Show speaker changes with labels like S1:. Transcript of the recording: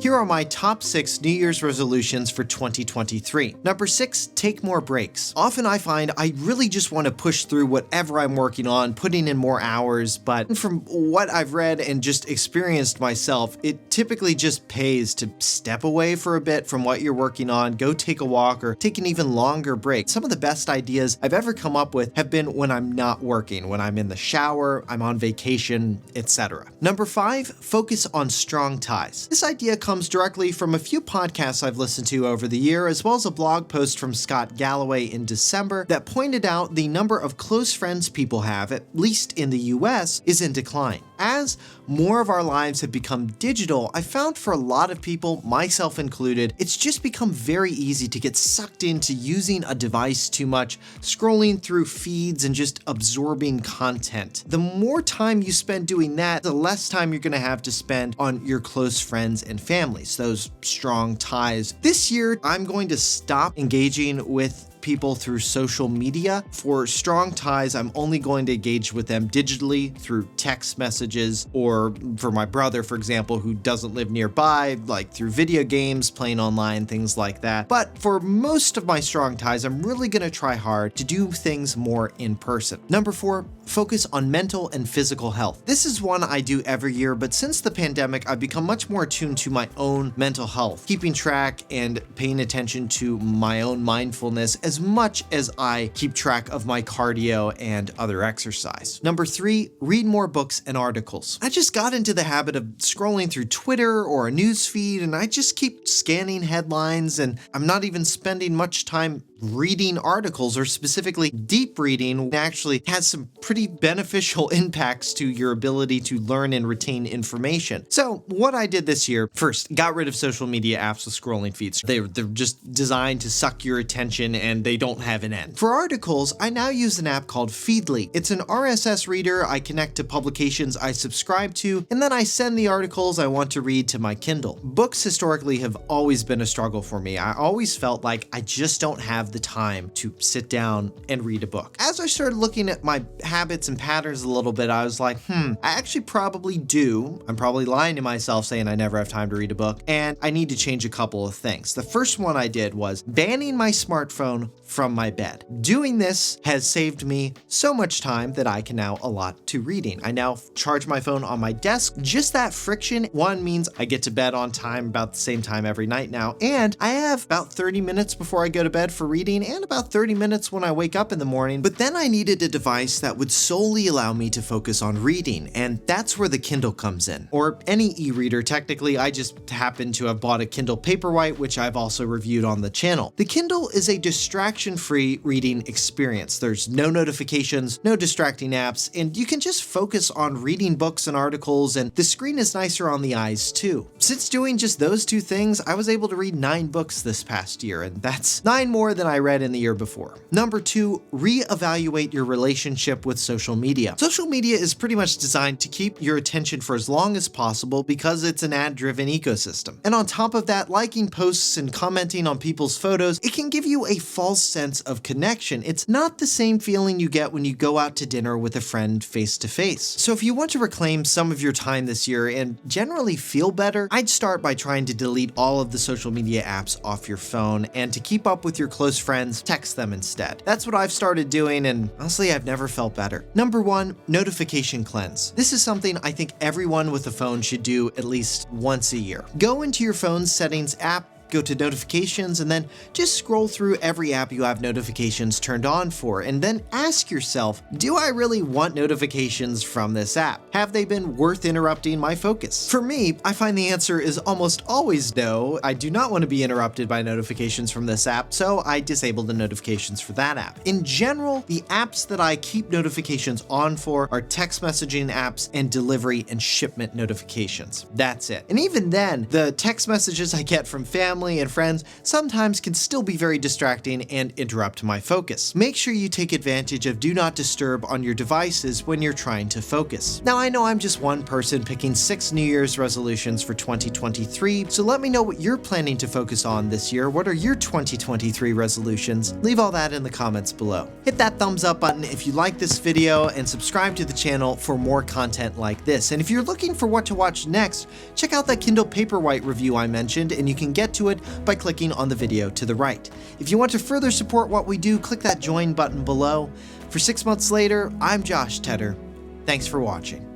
S1: Here are my top 6 New Year's resolutions for 2023. Number 6, take more breaks. Often I find I really just want to push through whatever I'm working on, putting in more hours, but from what I've read and just experienced myself, it typically just pays to step away for a bit from what you're working on, go take a walk, or take an even longer break. Some of the best ideas I've ever come up with have been when I'm not working, when I'm in the shower, I'm on vacation, etc. Number 5, focus on strong ties. This idea comes directly from a few podcasts I've listened to over the year, as well as a blog post from Scott Galloway in December that pointed out the number of close friends people have, at least in the US, is in decline. As more of our lives have become digital, I found for a lot of people, myself included, it's just become very easy to get sucked into using a device too much, scrolling through feeds and just absorbing content. The more time you spend doing that, the less time you're going to have to spend on your close friends and families, those strong ties. This year, I'm going to stop engaging with people through social media. For strong ties, I'm only going to engage with them digitally through text messages, or for my brother, for example, who doesn't live nearby, like through video games, playing online, things like that. But for most of my strong ties, I'm really going to try hard to do things more in person. Number 4, focus on mental and physical health. This is one I do every year, but since the pandemic, I've become much more attuned to my own mental health, keeping track and paying attention to my own mindfulness as much as I keep track of my cardio and other exercise. Number 3, read more books and articles. I just got into the habit of scrolling through Twitter or a news feed, and I just keep scanning headlines, and I'm not even spending much time reading articles, or specifically deep reading actually has some pretty beneficial impacts to your ability to learn and retain information. So what I did this year, first, got rid of social media apps with scrolling feeds. They're just designed to suck your attention and they don't have an end. For articles, I now use an app called Feedly. It's an RSS reader I connect to publications I subscribe to, and then I send the articles I want to read to my Kindle. Books historically have always been a struggle for me. I always felt like I just don't have the time to sit down and read a book. As I started looking at my habits and patterns a little bit, I was like, I actually probably do. I'm probably lying to myself saying I never have time to read a book, and I need to change a couple of things. The first one I did was banning my smartphone from my bed. Doing this has saved me so much time that I can now allot to reading. I now charge my phone on my desk. Just that friction, one, means I get to bed on time about the same time every night now, and I have about 30 minutes before I go to bed for reading and about 30 minutes when I wake up in the morning. But then I needed a device that would solely allow me to focus on reading, and that's where the Kindle comes in, or any e-reader. Technically, I just happen to have bought a Kindle Paperwhite, which I've also reviewed on the channel. The Kindle is a distraction-free reading experience. There's no notifications, no distracting apps, and you can just focus on reading books and articles, and the screen is nicer on the eyes too. Since doing just those two things, I was able to read 9 books this past year, and that's 9 more than I read in the year before. Number 2, reevaluate your relationship with social media. Social media is pretty much designed to keep your attention for as long as possible because it's an ad-driven ecosystem. And on top of that, liking posts and commenting on people's photos, it can give you a false sense of connection. It's not the same feeling you get when you go out to dinner with a friend face to face. So if you want to reclaim some of your time this year and generally feel better, I'd start by trying to delete all of the social media apps off your phone, and to keep up with your close friends, text them instead. That's what I've started doing, and honestly, I've never felt better. Number 1, notification cleanse. This is something I think everyone with a phone should do at least once a year. Go into your phone's settings app, go to notifications, and then just scroll through every app you have notifications turned on for, and then ask yourself, do I really want notifications from this app? Have they been worth interrupting my focus? For me, I find the answer is almost always no. I do not want to be interrupted by notifications from this app, so I disable the notifications for that app. In general, the apps that I keep notifications on for are text messaging apps and delivery and shipment notifications. That's it. And even then, the text messages I get from family family and friends sometimes can still be very distracting and interrupt my focus. Make sure you take advantage of Do Not Disturb on your devices when you're trying to focus. Now, I know I'm just one person picking 6 New Year's resolutions for 2023, so let me know what you're planning to focus on this year. What are your 2023 resolutions? Leave all that in the comments below. Hit that thumbs up button if you like this video and subscribe to the channel for more content like this. And if you're looking for what to watch next, check out that Kindle Paperwhite review I mentioned, and you can get to it by clicking on the video to the right. If you want to further support what we do, click that join button below. For 6 months later, I'm Josh Tedder. Thanks for watching.